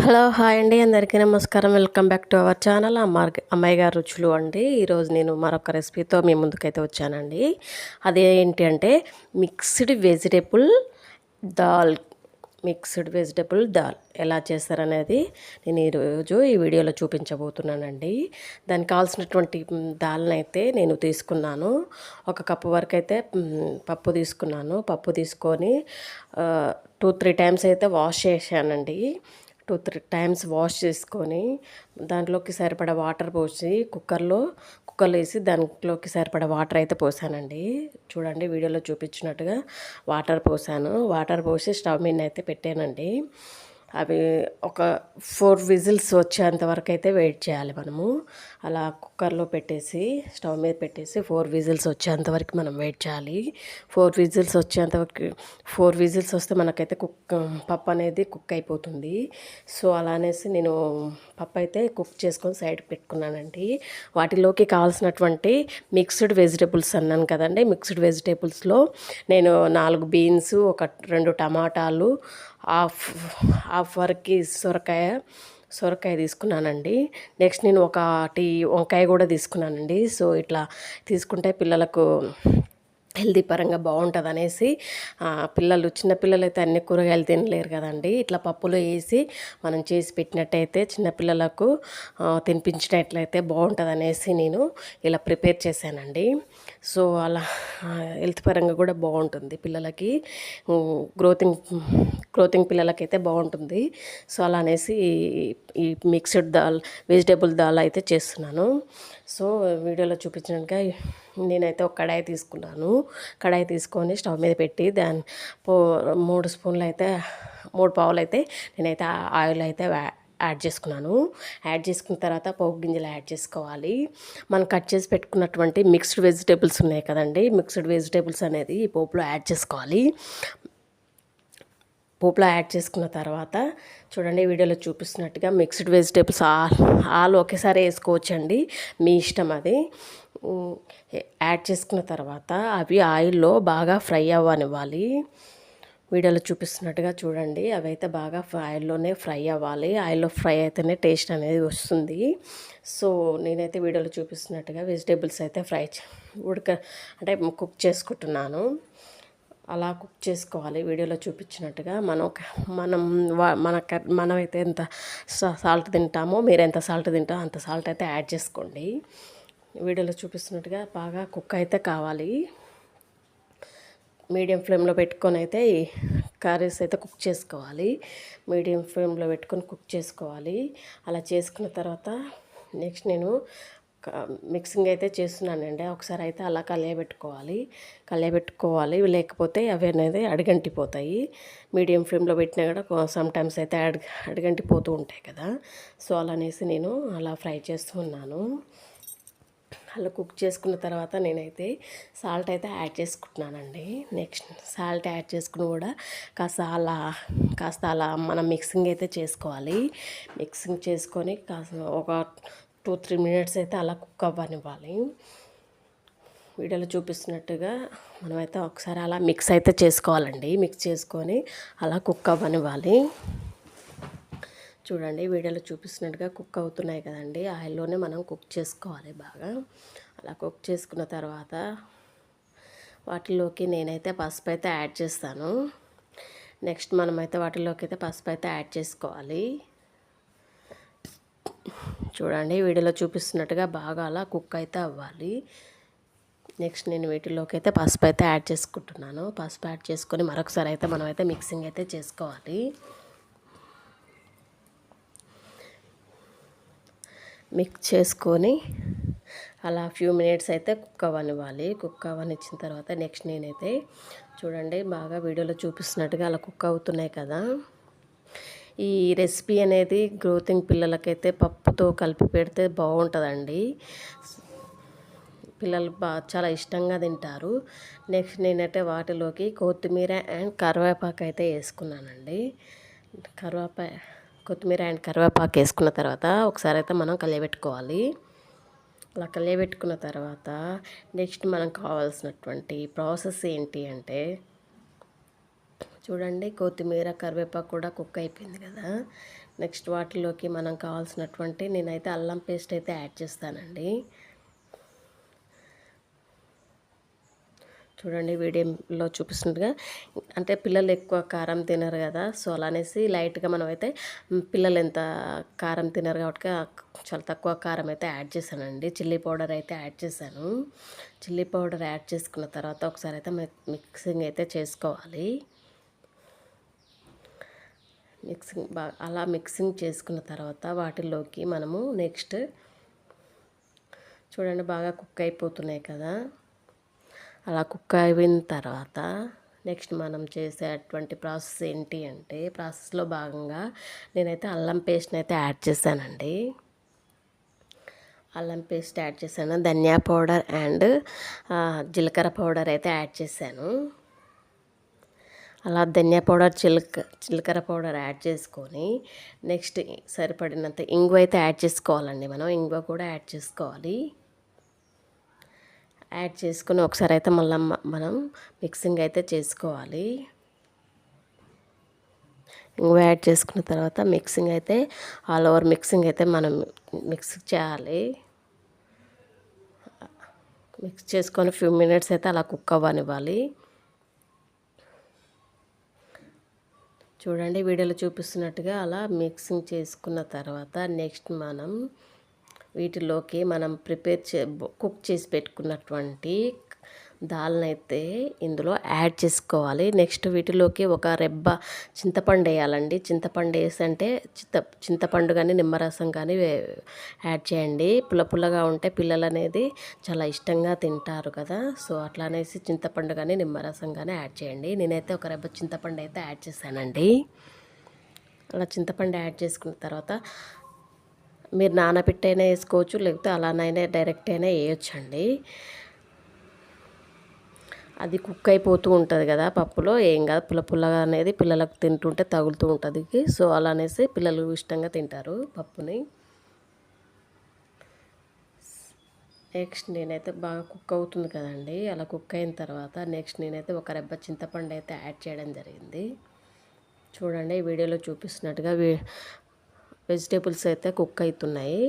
Hello hi అండి, అందరికీ నమస్కారం. Welcome back to our channel అమ్మాయి గారి రుచులు అండి. ఈరోజు నేను మరొక రెసిపీతో మీ ముందుకైతే వచ్చానండి. అదేంటి అంటే దాల్ మిక్స్డ్ వెజిటేబుల్ దాల్ ఎలా చేస్తారనేది నేను ఈరోజు ఈ వీడియోలో చూపించబోతున్నానండి. దానికి కావాల్సినటువంటి దాల్ని అయితే నేను తీసుకున్నాను. 1 కప్పు వరకు అయితే పప్పు తీసుకున్నాను. పప్పు తీసుకొని 2-3 టైమ్స్ అయితే వాష్ చేశానండి. 2-3 టైమ్స్ వాష్ చేసుకొని దాంట్లోకి సరిపడా వాటర్ పోసి కుక్కర్లో వేసి దాంట్లోకి సరిపడా వాటర్ అయితే పోసానండి. చూడండి, వీడియోలో చూపించినట్టుగా వాటర్ పోసి స్టవ్ మీద అయితే పెట్టానండి. అవి ఒక 4 విజిల్స్ వచ్చేంత వరకు అయితే వెయిట్ చేయాలి మనము. అలా కుక్కర్లో పెట్టేసి స్టవ్ మీద పెట్టేసి 4 విజిల్స్ వచ్చేంత వరకు మనం వెయిట్ చేయాలి. 4 విజిల్స్ వస్తే మనకైతే పప్పు అనేది కుక్ అయిపోతుంది. సో అలానేసి నేను పప్పు అయితే కుక్ చేసుకొని సైడ్ పెట్టుకున్నానండి. వాటిలోకి కావాల్సినటువంటి మిక్స్డ్ వెజిటేబుల్స్ అన్నాను కదండి. మిక్స్డ్ వెజిటేబుల్స్లో నేను 4 బీన్స్, 2 టమాటాలు, హాఫ్ వరకు సొరకాయ తీసుకున్నానండి. నెక్స్ట్ నేను ఒకటి వంకాయ కూడా తీసుకున్నానండి. సో ఇట్లా తీసుకుంటే పిల్లలకు హెల్తీ పరంగా బాగుంటుంది అనేసి, చిన్నపిల్లలు అయితే అన్ని కూరగాయలు తినలేరు కదండి. ఇట్లా పప్పులో వేసి మనం చేసి పెట్టినట్టయితే చిన్నపిల్లలకు తినిపించినట్లయితే బాగుంటుంది అనేసి నేను ఇలా ప్రిపేర్ చేశానండి. సో అలా హెల్త్ పరంగా కూడా బాగుంటుంది పిల్లలకి, గ్రోతింగ్ పిల్లలకైతే బాగుంటుంది. సో అలా అనేసి ఈ మిక్స్డ్ వెజిటేబుల్ దాల్ అయితే చేస్తున్నాను. సో వీడియోలో చూపించినట్టుగా నేనైతే ఒక కడాయి తీసుకొని స్టవ్ మీద పెట్టి 3 పావులు అయితే నేనైతే ఆయిల్ అయితే యాడ్ చేసుకున్న తర్వాత పోపు గింజలు యాడ్ చేసుకోవాలి. మనం కట్ చేసి పెట్టుకున్నటువంటి మిక్స్డ్ వెజిటేబుల్స్ ఉన్నాయి కదండి. మిక్స్డ్ వెజిటేబుల్స్ అనేది ఈ పోపులో యాడ్ చేసుకోవాలి. పోపులో యాడ్ చేసుకున్న తర్వాత చూడండి, వీడియోలో చూపిస్తున్నట్టుగా మిక్స్డ్ వెజిటేబుల్స్ ఆల్ ఒకేసారి వేసుకోవచ్చండి, మీ ఇష్టం అది. యాడ్ చేసుకున్న తర్వాత అవి ఆయిల్లో బాగా ఫ్రై అవ్వనివ్వాలి. వీడియోలో చూపిస్తున్నట్టుగా చూడండి, అవి అయితే బాగా ఆయిల్లోనే ఫ్రై అవ్వాలి. ఆయిల్లో ఫ్రై అయితేనే టేస్ట్ అనేది వస్తుంది. సో నేనైతే వీడియోలో చూపిస్తున్నట్టుగా వెజిటేబుల్స్ అయితే అంటే కుక్ చేసుకుంటున్నాను. అలా కుక్ చేసుకోవాలి వీడియోలో చూపించినట్టుగా. మనమైతే ఎంత సాల్ట్ తింటామో, మీరు ఎంత సాల్ట్ తింటామో అంత సాల్ట్ అయితే యాడ్ చేసుకోండి. వీడియోలో చూపిస్తున్నట్టుగా బాగా కుక్ అయితే కావాలి. మీడియం ఫ్లేమ్లో పెట్టుకొని అయితే కర్రీస్ అయితే కుక్ చేసుకోవాలి. మీడియం ఫ్లేమ్లో పెట్టుకొని కుక్ చేసుకోవాలి. అలా చేసుకున్న తర్వాత నెక్స్ట్ నేను మిక్సింగ్ అయితే చేస్తున్నానండి. ఒకసారి అయితే అలా కలియబెట్టుకోవాలి, లేకపోతే అవి అనేది అడుగంటిపోతాయి. మీడియం ఫ్లేమ్లో పెట్టినా కూడా సమ్ టైమ్స్ అయితే అడుగంటిపోతూ ఉంటాయి కదా. సో అలానేసి నేను అలా ఫ్రై చేస్తున్నాను. అలా కుక్ చేసుకున్న తర్వాత నేనైతే సాల్ట్ అయితే యాడ్ చేసుకుంటున్నానండి. నెక్స్ట్ సాల్ట్ యాడ్ చేసుకుని కూడా కాస్త అలా మనం మిక్సింగ్ అయితే చేసుకోవాలి. మిక్సింగ్ చేసుకొని కాస్త ఒక 2-3 మినిట్స్ అయితే అలా కుక్ అవ్వనివ్వాలి. వీడియోలో చూపిస్తున్నట్టుగా మనమైతే ఒకసారి అలా మిక్స్ అయితే చేసుకోవాలండి. మిక్స్ చేసుకొని అలా కుక్ అవ్వనివ్వాలి. చూడండి, వీడియోలో చూపిస్తున్నట్టుగా కుక్ అవుతున్నాయి కదండి. ఆయిల్లోనే మనం కుక్ చేసుకోవాలి బాగా. అలా కుక్ చేసుకున్న తర్వాత వాటిలోకి నేనైతే పసుపు అయితే యాడ్ చేస్తాను. నెక్స్ట్ మనమైతే వాటిలోకి అయితే పసుపు అయితే యాడ్ చేసుకోవాలి. చూడండి, వీడియోలో చూపిస్తున్నట్టుగా బాగా అలా కుక్ అయితే అవ్వాలి. నెక్స్ట్ నేను వీటిలోకి అయితే పసుపు అయితే యాడ్ చేసుకుంటున్నాను. పసుపు యాడ్ చేసుకొని మరొకసారి అయితే మనమైతే మిక్సింగ్ అయితే చేసుకోవాలి. మిక్స్ చేసుకొని అలా ఫ్యూ మినిట్స్ అయితే కుక్ అవ్వనిచ్చిన తర్వాత నెక్స్ట్ నేనైతే చూడండి, బాగా వీడియోలో చూపిస్తున్నట్టుగా అలా కుక్ అవుతున్నాయి కదా. ఈ రెసిపీ అనేది గ్రోతింగ్ పిల్లలకైతే పప్పుతో కలిపి పెడితే బాగుంటుందండి. పిల్లలు చాలా ఇష్టంగా తింటారు. నెక్స్ట్ నేనైతే వాటిలోకి కొత్తిమీర అండ్ కరివేపాకు అయితే వేసుకున్నానండి. కొత్తిమీర అండ్ కరివేపాకు వేసుకున్న తర్వాత ఒకసారి అయితే మనం కలియబెట్టుకోవాలి. అలా కలియబెట్టుకున్న తర్వాత నెక్స్ట్ మనకు కావాల్సినటువంటి ప్రాసెస్ ఏంటి అంటే చూడండి కొత్తిమీర కరివేపాకు కూడా కుక్ అయిపోయింది కదా. నెక్స్ట్ వాటిలోకి మనం కావాల్సినటువంటి నేనైతే అల్లం పేస్ట్ అయితే యాడ్ చేస్తానండి. చూడండి వీడియోలో చూపిస్తున్నట్టుగా, అంటే పిల్లలు ఎక్కువ కారం తినరు కదా, సో అలా అనేసి లైట్గా మనం అయితే పిల్లలు ఎంత కారం తినరు కాబట్టి చాలా తక్కువ కారం అయితే యాడ్ చేశానండి. చిల్లీ పౌడర్ అయితే యాడ్ చేశాను. చిల్లీ పౌడర్ యాడ్ చేసుకున్న తర్వాత ఒకసారి అయితే మిక్సింగ్ అయితే చేసుకోవాలి. అలా మిక్సింగ్ చేసుకున్న తర్వాత వాటిల్లోకి మనము నెక్స్ట్ చూడండి బాగా కుక్ అయిపోతున్నాయి కదా. అలా కుక్ అయిన తర్వాత నెక్స్ట్ మనం చేసేటువంటి ప్రాసెస్ ఏంటి అంటే, ప్రాసెస్లో భాగంగా నేనైతే అల్లం పేస్ట్ని అయితే యాడ్ చేశానండి. అల్లం పేస్ట్ యాడ్ చేశాను, ధనియా పౌడర్ అండ్ జీలకర్ర పౌడర్ అయితే యాడ్ చేశాను. అలా ధనియా పౌడర్ జీలకర్ర పౌడర్ యాడ్ చేసుకొని నెక్స్ట్ సరిపడినంత ఇంగువ అయితే యాడ్ చేసుకోవాలండి. మనం ఇంగువ కూడా యాడ్ చేసుకోవాలి. యాడ్ చేసుకుని ఒకసారి అయితే మళ్ళీ మనం మిక్సింగ్ అయితే చేసుకోవాలి. ఇంగువ యాడ్ చేసుకున్న తర్వాత మిక్సింగ్ అయితే ఆల్ ఓవర్ మిక్సింగ్ అయితే మనం మిక్స్ చేయాలి. మిక్స్ చేసుకొని ఫ్యూ మినిట్స్ అయితే అలా కుక్ అవ్వనివ్వాలి. చూడండి వీడియోలో చూపిస్తున్నట్టుగా అలా మిక్సింగ్ చేసుకున్న తర్వాత నెక్స్ట్ మనం వీటిలోకి మనం కుక్ చేసి పెట్టుకున్నటువంటి దాల్ని అయితే ఇందులో యాడ్ చేసుకోవాలి. నెక్స్ట్ వీటిలోకి ఒక రెబ్బ చింతపండు వేయాలండి. చింతపండు వేసి అంటే చింతపండు కానీ నిమ్మరసం కానీ యాడ్ చేయండి. పుల్లగా ఉంటే పిల్లలు అనేది చాలా ఇష్టంగా తింటారు కదా, సో అట్లా అనేసి చింతపండు కానీ నిమ్మరసం కానీ యాడ్ చేయండి. నేనైతే ఒక రెబ్బ చింతపండు అయితే యాడ్ చేశానండి. అలా చింతపండు యాడ్ చేసుకున్న తర్వాత మీరు నానబెట్టైనా వేసుకోవచ్చు, లేకపోతే అలానైనా డైరెక్ట్ అయినా వేయొచ్చండి. అది కుక్ అయిపోతూ ఉంటుంది కదా పప్పులో, ఏం కాదు, పుల్లగా అనేది పిల్లలకు తింటుంటే తగులుతూ ఉంటుంది. సో అలా అనేసి పిల్లలు ఇష్టంగా తింటారు పప్పుని. నెక్స్ట్ నేనైతే బాగా కుక్ అవుతుంది కదండి, అలా కుక్ అయిన తర్వాత నెక్స్ట్ నేనైతే ఒక రెబ్బ చింతపండు అయితే యాడ్ చేయడం జరిగింది. చూడండి వీడియోలో చూపిస్తున్నట్టుగా వెజిటేబుల్స్ అయితే కుక్ అవుతున్నాయి.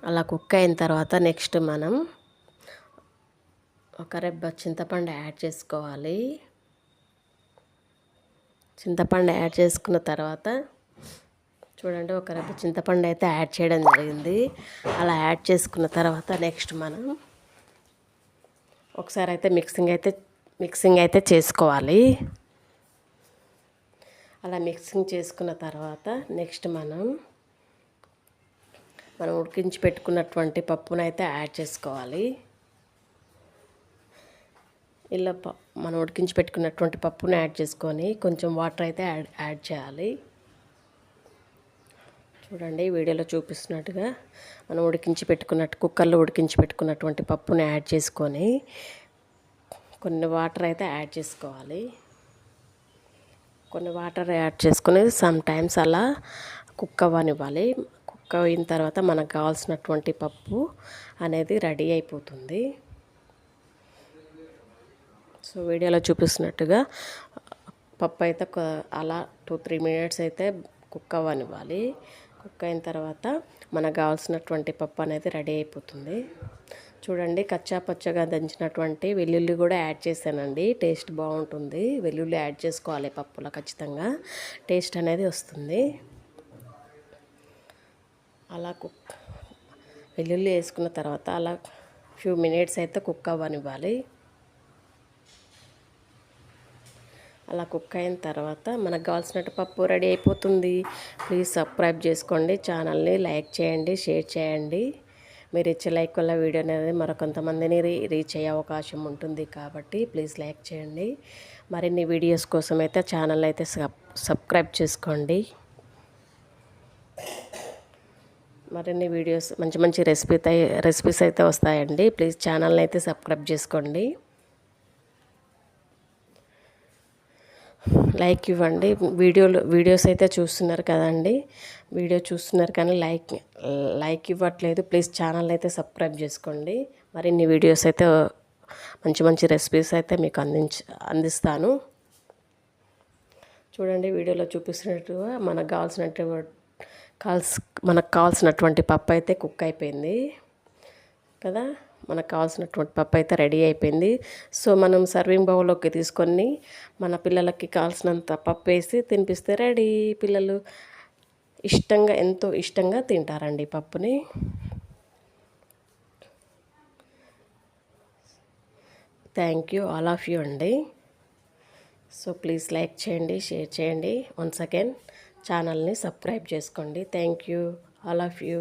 అలా కుక్ అయిన తర్వాత నెక్స్ట్ మనం ఒక రెబ్బ చింతపండు యాడ్ చేసుకోవాలి. చింతపండు యాడ్ చేసుకున్న తర్వాత చూడండి ఒక రెబ్బ చింతపండు అయితే యాడ్ చేయడం జరిగింది. అలా యాడ్ చేసుకున్న తర్వాత నెక్స్ట్ మనం ఒకసారి అయితే మిక్సింగ్ అయితే చేసుకోవాలి. అలా మిక్సింగ్ చేసుకున్న తర్వాత నెక్స్ట్ మనం ఉడికించి పెట్టుకున్నటువంటి పప్పునైతే యాడ్ చేసుకోవాలి. ఇలా మనం ఉడికించి పెట్టుకున్నటువంటి పప్పును యాడ్ చేసుకొని కొంచెం వాటర్ అయితే యాడ్ చేయాలి. చూడండి వీడియోలో చూపిస్తున్నట్టుగా మనం కుక్కర్లో ఉడికించి పెట్టుకున్నటువంటి పప్పుని యాడ్ చేసుకొని కొన్ని వాటర్ అయితే యాడ్ చేసుకోవాలి. కొన్ని వాటర్ యాడ్ చేసుకొని సమ్ టైమ్స్ అలా కుక్ అవ్వనివ్వాలి. కుక్ అయిన తర్వాత మనకు కావాల్సినటువంటి పప్పు అనేది రెడీ అయిపోతుంది. సో వీడియోలో చూపిస్తున్నట్టుగా పప్పు అయితే అలా 2-3 మినిట్స్ అయితే కుక్ అవ్వనివ్వాలి. కుక్ అయిన తర్వాత మనకు కావాల్సినటువంటి పప్పు అనేది రెడీ అయిపోతుంది. చూడండి కచ్చా పచ్చగా దంచినటువంటి వెల్లుల్లి కూడా యాడ్ చేశానండి. టేస్ట్ బాగుంటుంది. వెల్లుల్లి యాడ్ చేసుకోవాలి పప్పులో, ఖచ్చితంగా టేస్ట్ అనేది వస్తుంది. అలా వెల్లుల్లి వేసుకున్న తర్వాత అలా ఫ్యూ మినిట్స్ అయితే కుక్ అవ్వనివ్వాలి. అలా కుక్ అయిన తర్వాత మనకు కావాల్సినట్టు పప్పు రెడీ అయిపోతుంది. ప్లీజ్ సబ్స్క్రైబ్ చేసుకోండి, ఛానల్ని లైక్ చేయండి, షేర్ చేయండి. మీరు ఇచ్చే లైక్ వల్ల వీడియో అనేది మరికొంతమందిని రీచ్ అయ్యే అవకాశం ఉంటుంది కాబట్టి ప్లీజ్ లైక్ చేయండి. మరిన్ని వీడియోస్ కోసం అయితే ఛానల్ అయితే సబ్స్క్రైబ్ చేసుకోండి. మరిన్ని వీడియోస్ మంచి రెసిపీస్ అయితే వస్తాయండి. ప్లీజ్ ఛానల్ని అయితే సబ్స్క్రైబ్ చేసుకోండి, లైక్ ఇవ్వండి. వీడియోస్ అయితే చూస్తున్నారు కదండి, వీడియో చూస్తున్నారు కానీ లైక్ ఇవ్వట్లేదు. ప్లీజ్ ఛానల్ అయితే సబ్స్క్రైబ్ చేసుకోండి. మరిన్ని వీడియోస్ అయితే మంచి మంచి రెసిపీస్ అయితే మీకు అందిస్తాను. చూడండి వీడియోలో చూపిస్తున్నట్టుగా మనకు కావాల్సినటువంటి పప్పు అయితే కుక్ అయిపోయింది కదా. మనకు కావాల్సినటువంటి పప్పు అయితే రెడీ అయిపోయింది. సో మనం సర్వింగ్ బౌల్లోకి తీసుకొని మన పిల్లలకి కావాల్సినంత పప్పు వేసి తినిపిస్తే రెడీ. పిల్లలు ఎంతో ఇష్టంగా తింటారండి పప్పుని. Thank you all of you అండి. సో ప్లీజ్ లైక్ చేయండి, షేర్ చేయండి. వన్స్ అగైన్ ఛానల్ని సబ్స్క్రైబ్ చేసుకోండి. Thank you all of you.